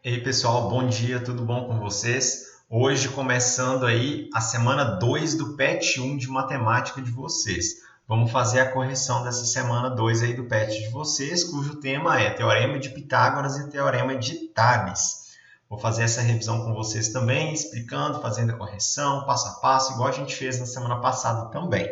Ei pessoal, bom dia, tudo bom com vocês? Hoje começando aí a semana 2 do PET 1 de matemática de vocês. Vamos fazer a correção dessa semana 2 aí do PET de vocês, cujo tema é Teorema de Pitágoras e Teorema de Tales. Vou fazer essa revisão com vocês também, explicando, fazendo a correção, passo a passo, igual a gente fez na semana passada também.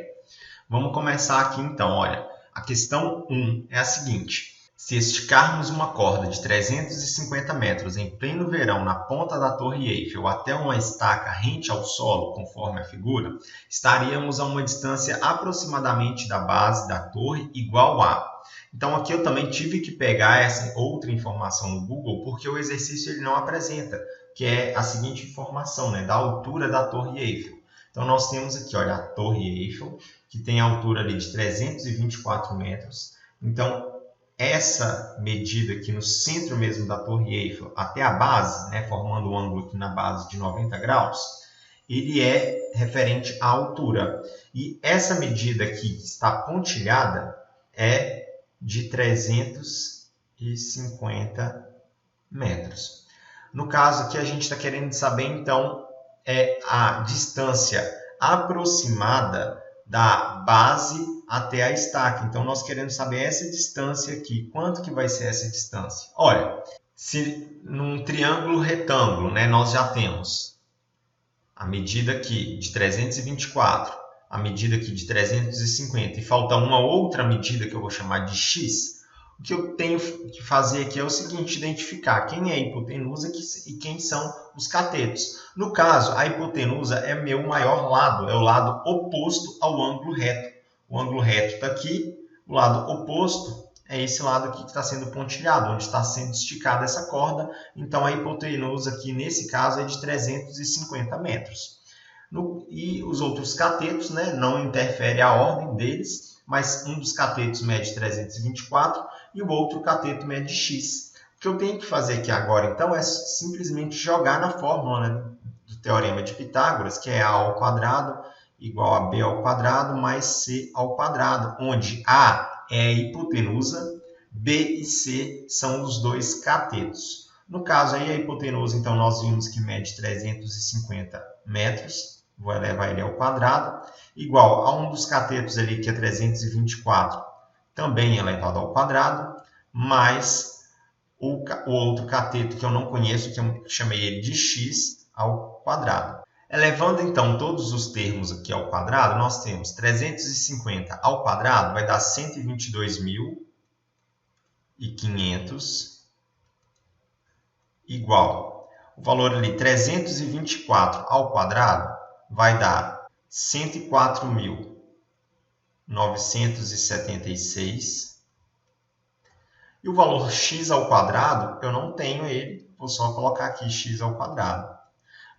Vamos começar aqui então, olha. A questão 1 é a seguinte. Se esticarmos uma corda de 350 metros em pleno verão na ponta da Torre Eiffel até uma estaca rente ao solo, conforme a figura, estaríamos a uma distância aproximadamente da base da torre igual a... Então aqui eu também tive que pegar essa outra informação no Google, porque o exercício ele não apresenta, que é a seguinte informação, né, da altura da Torre Eiffel. Então nós temos aqui, olha, a Torre Eiffel, que tem a altura ali de 324 metros. Então, essa medida aqui no centro mesmo da Torre Eiffel até a base, né, formando um ângulo aqui na base de 90 graus, ele é referente à altura. E essa medida aqui que está pontilhada é de 350 metros. No caso aqui a gente está querendo saber então a distância aproximada da base até a estaca. Então, nós queremos saber essa distância aqui. Quanto que vai ser essa distância? Olha, se num triângulo retângulo, né, nós já temos a medida aqui de 324, a medida aqui de 350 e falta uma outra medida que eu vou chamar de x, o que eu tenho que fazer aqui é o seguinte, identificar quem é a hipotenusa e quem são os catetos. No caso, a hipotenusa é meu maior lado, é o lado oposto ao ângulo reto. O ângulo reto está aqui, o lado oposto é esse lado aqui que está sendo pontilhado, onde está sendo esticada essa corda. Então, a hipotenusa aqui, nesse caso, é de 350 metros. E os outros catetos, né, não interfere a ordem deles, mas um dos catetos mede 324 e o outro cateto mede x. O que eu tenho que fazer aqui agora, então, é simplesmente jogar na fórmula, né, do Teorema de Pitágoras, que é a ao quadrado igual a b ao quadrado mais c ao quadrado, onde a é a hipotenusa, b e c são os dois catetos. No caso aí, a hipotenusa, então, nós vimos que mede 350 metros, vou elevar ele ao quadrado, igual a um dos catetos ali, que é 324, também elevado ao quadrado, mais o outro cateto que eu não conheço, que eu chamei ele de x ao quadrado. Elevando, então, todos os termos aqui ao quadrado, nós temos 350 ao quadrado, vai dar 122.500, igual. O valor ali, 324 ao quadrado, vai dar 104.976. E o valor x ao quadrado, eu não tenho ele, vou só colocar aqui x ao quadrado.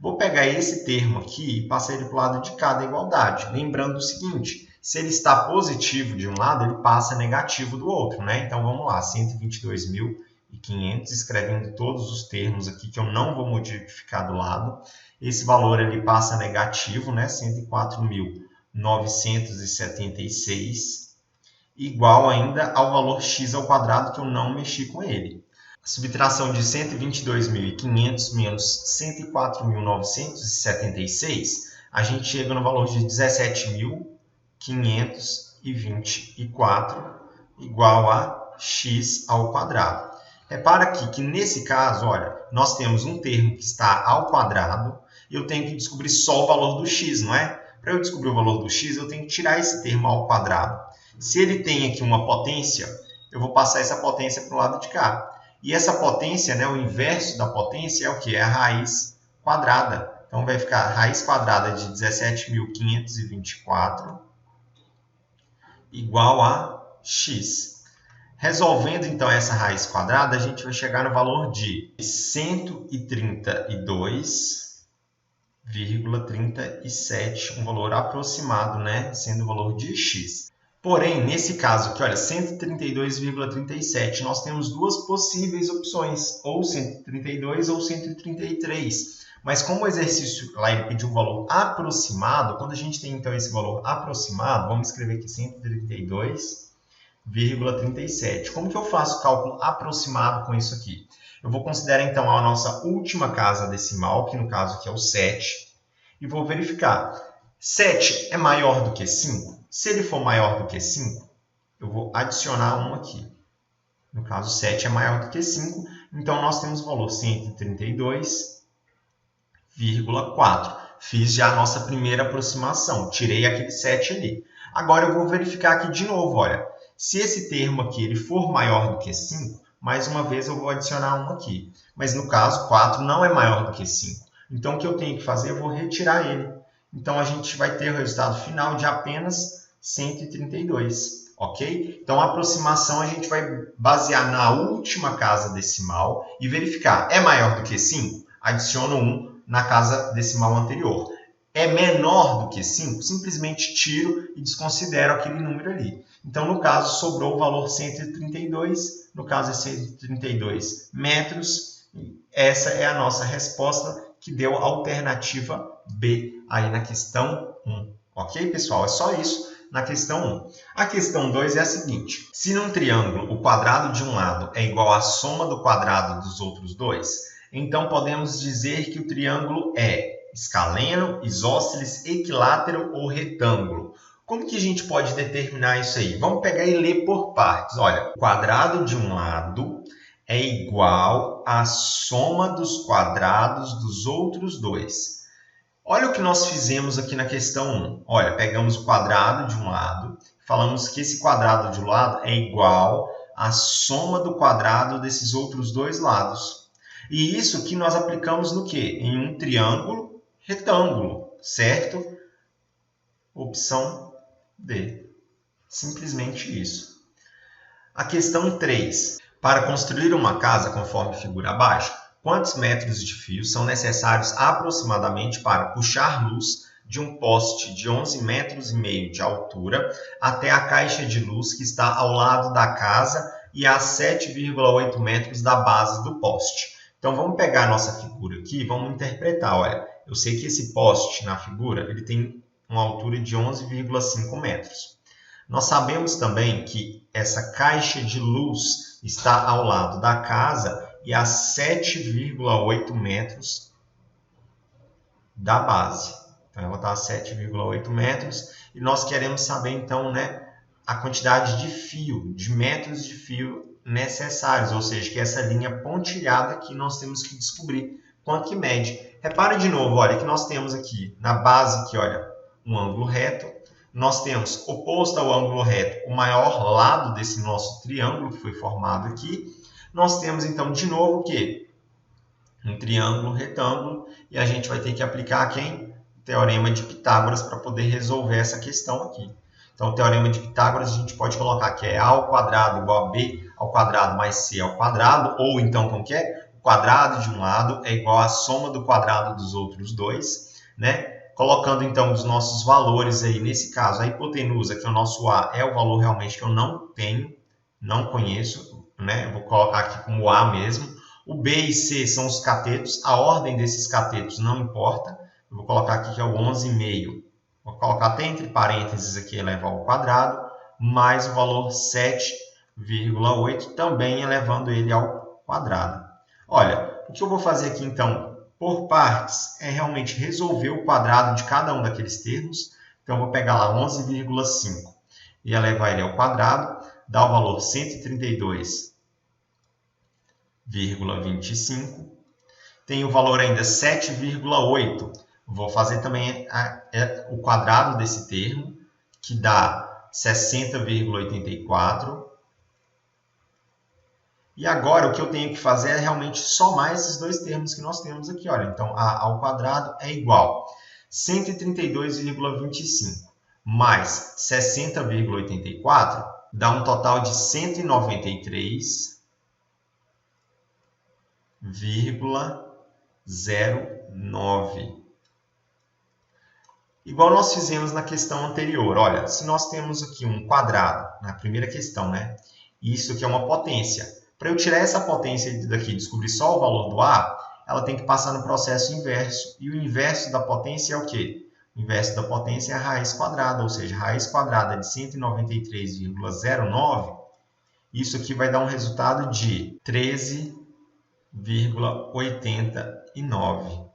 Vou pegar esse termo aqui e passar ele para o lado de cá da igualdade. Lembrando o seguinte, se ele está positivo de um lado, ele passa negativo do outro, né? Então, vamos lá, 122.500, escrevendo todos os termos aqui que eu não vou modificar do lado. Esse valor ele passa negativo, né? 104.976, igual ainda ao valor x ao quadrado, que eu não mexi com ele. A subtração de 122.500 menos 104.976, a gente chega no valor de 17.524, igual a x ao quadrado. Repara aqui que nesse caso, olha, nós temos um termo que está ao quadrado e eu tenho que descobrir só o valor do x, não é? Para eu descobrir o valor do x, eu tenho que tirar esse termo ao quadrado. Se ele tem aqui uma potência, eu vou passar essa potência para o lado de cá. E essa potência, né, o inverso da potência é o que? É a raiz quadrada. Então, vai ficar a raiz quadrada de 17.524 igual a x. Resolvendo, então, essa raiz quadrada, a gente vai chegar no valor de 132,37, um valor aproximado, né, sendo o valor de x. Porém, nesse caso aqui, olha, 132,37, nós temos duas possíveis opções, ou 132 ou 133. Mas como o exercício lá ele pediu um valor aproximado, quando a gente tem então esse valor aproximado, vamos escrever aqui 132,37. Como que eu faço o cálculo aproximado com isso aqui? Eu vou considerar então a nossa última casa decimal, que no caso aqui é o 7, e vou verificar. 7 é maior do que 5? Se ele for maior do que 5, eu vou adicionar 1 aqui. No caso, 7 é maior do que 5, então nós temos o valor 132,4. Fiz já a nossa primeira aproximação, tirei aquele 7 ali. Agora eu vou verificar aqui de novo, olha. Se esse termo aqui ele for maior do que 5, mais uma vez eu vou adicionar 1 aqui. Mas no caso, 4 não é maior do que 5. Então o que eu tenho que fazer? Eu vou retirar ele. Então a gente vai ter o resultado final de apenas 132. Ok? Então a aproximação a gente vai basear na última casa decimal e verificar. É maior do que 5? Adiciono 1 na casa decimal anterior. É menor do que 5? Simplesmente tiro e desconsidero aquele número ali. Então, no caso, sobrou o valor 132. No caso, é 132 metros. Essa é a nossa resposta, que deu a alternativa B aí na questão 1. Ok, pessoal? É só isso na questão 1. A questão 2 é a seguinte. Se num triângulo o quadrado de um lado é igual à soma do quadrado dos outros dois, então podemos dizer que o triângulo é escaleno, isósceles, equilátero ou retângulo. Como que a gente pode determinar isso aí? Vamos pegar e ler por partes. Olha, o quadrado de um lado é igual à soma dos quadrados dos outros dois. Olha o que nós fizemos aqui na questão 1. Olha, pegamos o quadrado de um lado, falamos que esse quadrado de um lado é igual à soma do quadrado desses outros dois lados. E isso que nós aplicamos no quê? Em um triângulo retângulo, certo? Opção D. Simplesmente isso. A questão 3. Para construir uma casa conforme figura abaixo, quantos metros de fio são necessários aproximadamente para puxar luz de um poste de 11,5 metros de altura até a caixa de luz que está ao lado da casa e a 7,8 metros da base do poste? Então, vamos pegar a nossa figura aqui e vamos interpretar. Olha, eu sei que esse poste na figura ele tem uma altura de 11,5 metros. Nós sabemos também que essa caixa de luz está ao lado da casa e a 7,8 metros da base. Então, eu vou botar 7,8 metros e nós queremos saber, então, a quantidade de fio, de metros de fio necessários, ou seja, que essa linha pontilhada aqui nós temos que descobrir quanto que mede. Repare de novo, olha, que nós temos aqui na base, aqui, olha, um ângulo reto. Nós temos oposto ao ângulo reto o maior lado desse nosso triângulo que foi formado aqui. Nós temos, então, de novo, o quê? Um triângulo retângulo. E a gente vai ter que aplicar quem? O teorema de Pitágoras para poder resolver essa questão aqui. Então, o teorema de Pitágoras a gente pode colocar que é A ao quadrado igual a B ao quadrado mais C ao quadrado. Ou então, como que é? O quadrado de um lado é igual à soma do quadrado dos outros dois, né? Colocando, então, os nossos valores aí, nesse caso, a hipotenusa, que é o nosso A, é o valor realmente que eu não tenho, não conheço, né? Eu vou colocar aqui como A mesmo. O B e C são os catetos, a ordem desses catetos não importa. Eu vou colocar aqui que é o 11,5. Vou colocar até entre parênteses aqui, elevado ao quadrado, mais o valor 7,8, também elevando ele ao quadrado. Olha, o que eu vou fazer aqui, então, por partes, é realmente resolver o quadrado de cada um daqueles termos. Então, eu vou pegar lá 11,5 e elevar ele ao quadrado, dá o valor 132,25. Tem o valor ainda 7,8. Vou fazer também o quadrado desse termo, que dá 60,84. E agora o que eu tenho que fazer é realmente somar esses dois termos que nós temos aqui. Olha, então, A ao quadrado é igual a 132,25 mais 60,84 dá um total de 193,09. Igual nós fizemos na questão anterior. Olha, se nós temos aqui um quadrado, na primeira questão, né? Isso aqui é uma potência. Para eu tirar essa potência daqui e descobrir só o valor do A, ela tem que passar no processo inverso. E o inverso da potência é o quê? O inverso da potência é a raiz quadrada, ou seja, a raiz quadrada de 193,09. Isso aqui vai dar um resultado de 13 3,89.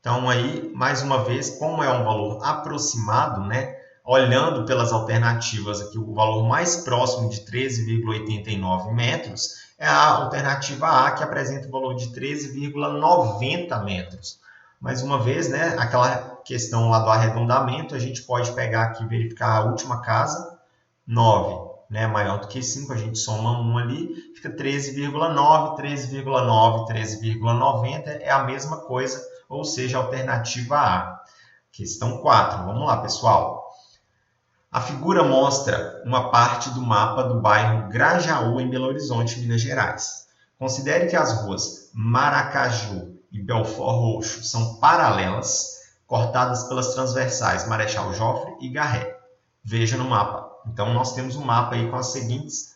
Então, aí, mais uma vez, como é um valor aproximado, né? Olhando pelas alternativas aqui, o valor mais próximo de 13,89 metros é a alternativa A, que apresenta o valor de 13,90 metros. Mais uma vez, né? Aquela questão lá do arredondamento, a gente pode pegar aqui e verificar a última casa, 9. Né, maior do que 5, a gente soma 1 ali, fica 13,9, 13,9, 13,90 é a mesma coisa, ou seja, a alternativa A. Questão 4, vamos lá, pessoal. A figura mostra uma parte do mapa do bairro Grajaú, em Belo Horizonte, Minas Gerais. Considere que as ruas Maracaju e Belford Roxo são paralelas, cortadas pelas transversais Marechal Joffre e Garré. Veja no mapa. Então, nós temos um mapa aí com as seguintes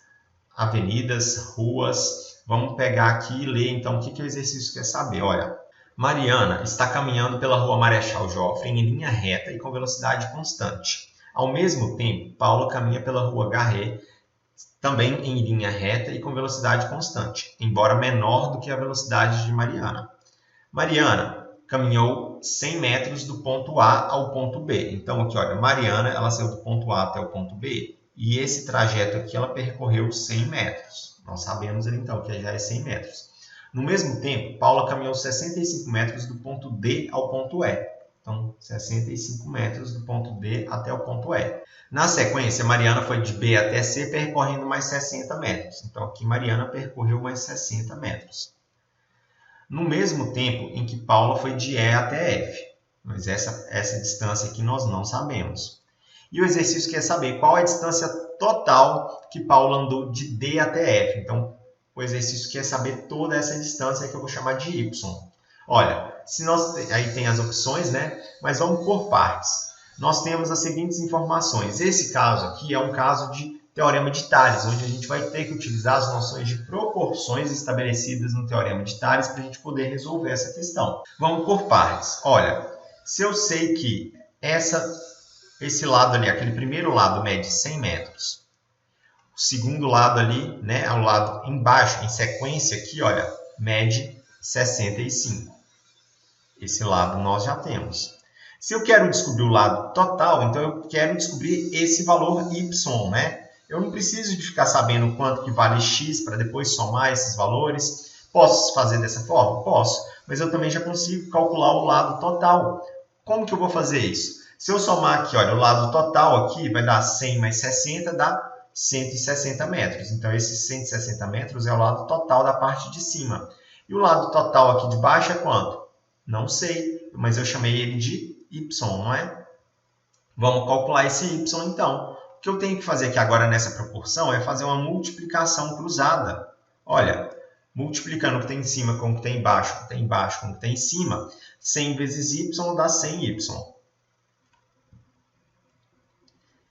avenidas, ruas. Vamos pegar aqui e ler, então, o que o exercício quer saber. Olha, Mariana está caminhando pela rua Marechal Joffre em linha reta e com velocidade constante. Ao mesmo tempo, Paula caminha pela rua Garré, também em linha reta e com velocidade constante, embora menor do que a velocidade de Mariana. Mariana caminhou 100 metros do ponto A ao ponto B. Então, aqui, olha, Mariana, ela saiu do ponto A até o ponto B, e esse trajeto aqui, ela percorreu 100 metros. Nós sabemos, então, que já é 100 metros. No mesmo tempo, Paula caminhou 65 metros do ponto D ao ponto E. Então, 65 metros do ponto D até o ponto E. Na sequência, Mariana foi de B até C, percorrendo mais 60 metros. Então, aqui, Mariana percorreu mais 60 metros. No mesmo tempo em que Paula foi de E até F. Mas essa distância aqui nós não sabemos. E o exercício quer saber qual é a distância total que Paula andou de D até F. Então, o exercício quer saber toda essa distância que eu vou chamar de Y. Olha, aí tem as opções, né? Mas vamos por partes. Nós temos as seguintes informações. Esse caso aqui é um caso de Teorema de Tales, onde a gente vai ter que utilizar as noções de proporções estabelecidas no Teorema de Tales para a gente poder resolver essa questão. Vamos por partes. Olha, se eu sei que esse lado ali, aquele primeiro lado mede 100 metros, o segundo lado ali, né, o lado embaixo, em sequência aqui, olha, mede 65. Esse lado nós já temos. Se eu quero descobrir o lado total, então eu quero descobrir esse valor y, né? Eu não preciso de ficar sabendo quanto que vale x para depois somar esses valores. Posso fazer dessa forma? Posso, mas eu também já consigo calcular o lado total. Como que eu vou fazer isso? Se eu somar aqui, olha, o lado total aqui vai dar 100 mais 60, dá 160 metros. Então, esses 160 metros é o lado total da parte de cima. E o lado total aqui de baixo é quanto? Não sei, mas eu chamei ele de y, não é? Vamos calcular esse y, então. O que eu tenho que fazer aqui agora nessa proporção é fazer uma multiplicação cruzada. Olha, multiplicando o que tem em cima com o que tem embaixo, o que tem embaixo com o que tem em cima, 100 vezes y dá 100y.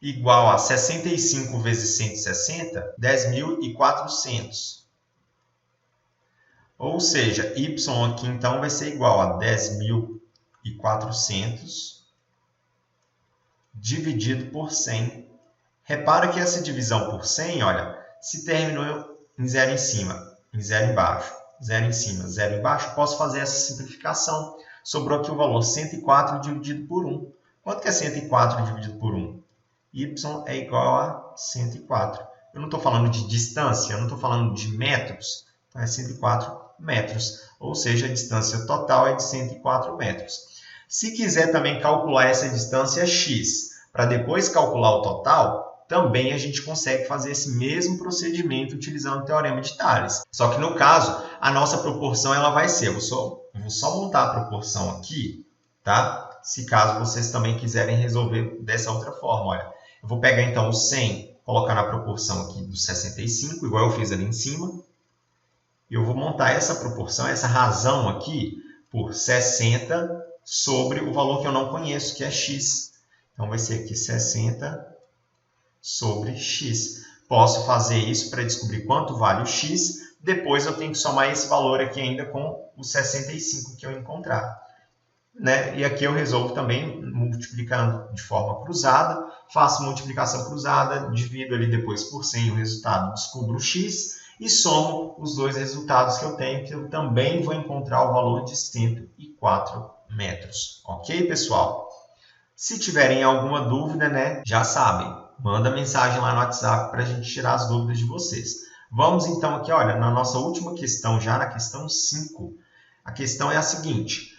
Igual a 65 vezes 160, 10.400. Ou seja, y aqui então vai ser igual a 10.400 dividido por 100. Repara que essa divisão por 100, olha, se terminou em zero em cima, em zero embaixo, zero em cima, zero embaixo, posso fazer essa simplificação. Sobrou aqui o valor 104 dividido por 1. Quanto que é 104 dividido por 1? Y é igual a 104. Eu não estou falando de distância, eu não estou falando de metros. Então, é 104 metros. Ou seja, a distância total é de 104 metros. Se quiser também calcular essa distância x, para depois calcular o total, também a gente consegue fazer esse mesmo procedimento utilizando o Teorema de Tales. Só que no caso, a nossa proporção ela vai ser, eu vou só montar a proporção aqui, tá? Se caso vocês também quiserem resolver dessa outra forma, olha. Eu vou pegar então o 100, colocar na proporção aqui do 65, igual eu fiz ali em cima. E eu vou montar essa proporção, essa razão aqui, por 60 sobre o valor que eu não conheço, que é x. Então, vai ser aqui 60 sobre x. Posso fazer isso para descobrir quanto vale o x. Depois eu tenho que somar esse valor aqui ainda com o 65 que eu encontrar. Né? E aqui eu resolvo também multiplicando de forma cruzada. Faço multiplicação cruzada, divido ali depois por 100 o resultado, descubro o x. e somo os dois resultados que eu tenho, que eu também vou encontrar o valor de 104 metros. Ok, pessoal? Se tiverem alguma dúvida, né, já sabem, manda mensagem lá no WhatsApp para a gente tirar as dúvidas de vocês. Vamos então aqui, olha, na nossa última questão, já na questão 5, a questão é a seguinte: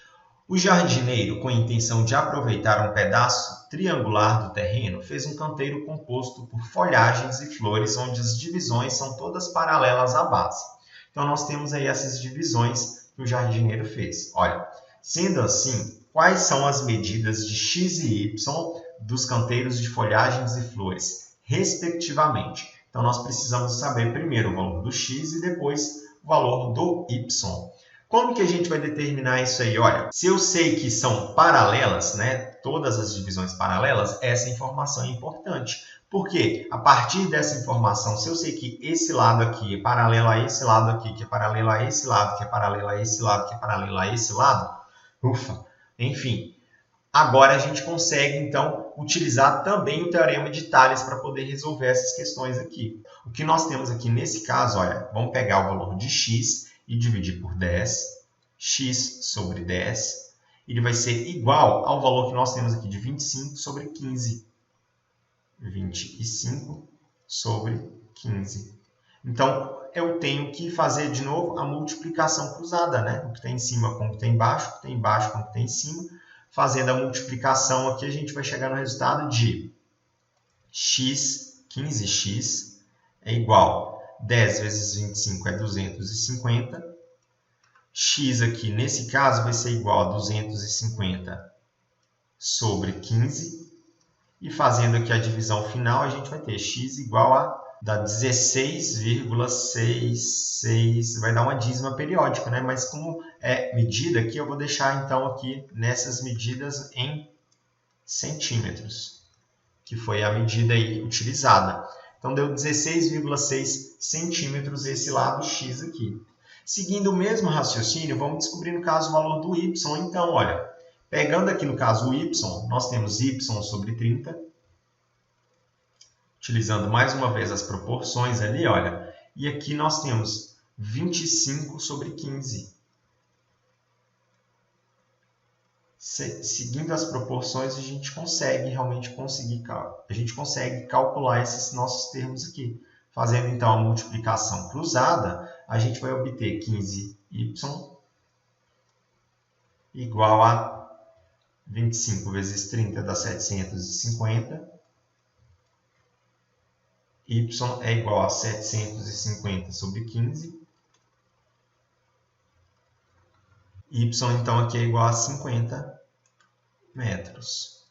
o jardineiro, com a intenção de aproveitar um pedaço triangular do terreno, fez um canteiro composto por folhagens e flores, onde as divisões são todas paralelas à base. Então, nós temos aí essas divisões que o jardineiro fez. Olha, sendo assim, quais são as medidas de x e y dos canteiros de folhagens e flores, respectivamente? Então, nós precisamos saber primeiro o valor do x e depois o valor do y. Como que a gente vai determinar isso aí? Olha, se eu sei que são paralelas, né, todas as divisões paralelas, essa informação é importante. Porque a partir dessa informação, se eu sei que esse lado aqui é paralelo a esse lado aqui, que é paralelo a esse lado, que é paralelo a esse lado, que é paralelo a esse lado, enfim. Agora a gente consegue, então, utilizar também o teorema de Tales para poder resolver essas questões aqui. O que nós temos aqui nesse caso, olha, vamos pegar o valor de x e dividir por 10, x sobre 10, ele vai ser igual ao valor que nós temos aqui de 25 sobre 15. 25 sobre 15. Então, eu tenho que fazer de novo a multiplicação cruzada, né? O que tem em cima com o que tem embaixo, o que tem embaixo com o que tem em cima. Fazendo a multiplicação aqui, a gente vai chegar no resultado de x, 15x, é igual a 10 vezes 25 é 250. X aqui, nesse caso, vai ser igual a 250 sobre 15. E fazendo aqui a divisão final, a gente vai ter x igual a 16,66, vai dar uma dízima periódica, né? Mas como é medida aqui, eu vou deixar então aqui nessas medidas em centímetros, que foi a medida aí utilizada. Então deu 16,6 centímetros esse lado x aqui. Seguindo o mesmo raciocínio, vamos descobrir no caso o valor do y. Então, olha, pegando aqui no caso o y, nós temos y sobre 30. Utilizando mais uma vez as proporções ali, olha. E aqui nós temos 25 sobre 15. Seguindo as proporções, a gente consegue realmente calcular esses nossos termos aqui. Fazendo então a multiplicação cruzada, a gente vai obter 15y igual a 25 vezes 30 dá 750. Y é igual a 750 sobre 15. Y, então, aqui é igual a 50 metros.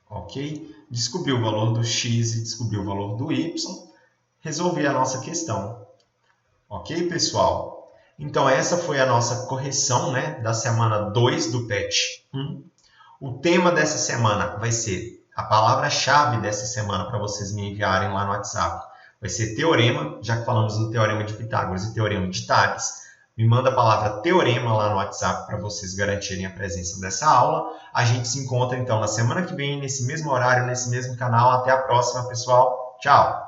Ok? Descobri o valor do x e descobri o valor do y. Resolvi a nossa questão. Ok, pessoal? Então, essa foi a nossa correção, né, da semana 2 do PET 1. O tema dessa semana vai ser a palavra-chave dessa semana para vocês me enviarem lá no WhatsApp. Vai ser teorema, já que falamos do teorema de Pitágoras e teorema de Tales. Me manda a palavra teorema lá no WhatsApp para vocês garantirem a presença dessa aula. A gente se encontra então na semana que vem, nesse mesmo horário, nesse mesmo canal. Até a próxima, pessoal. Tchau!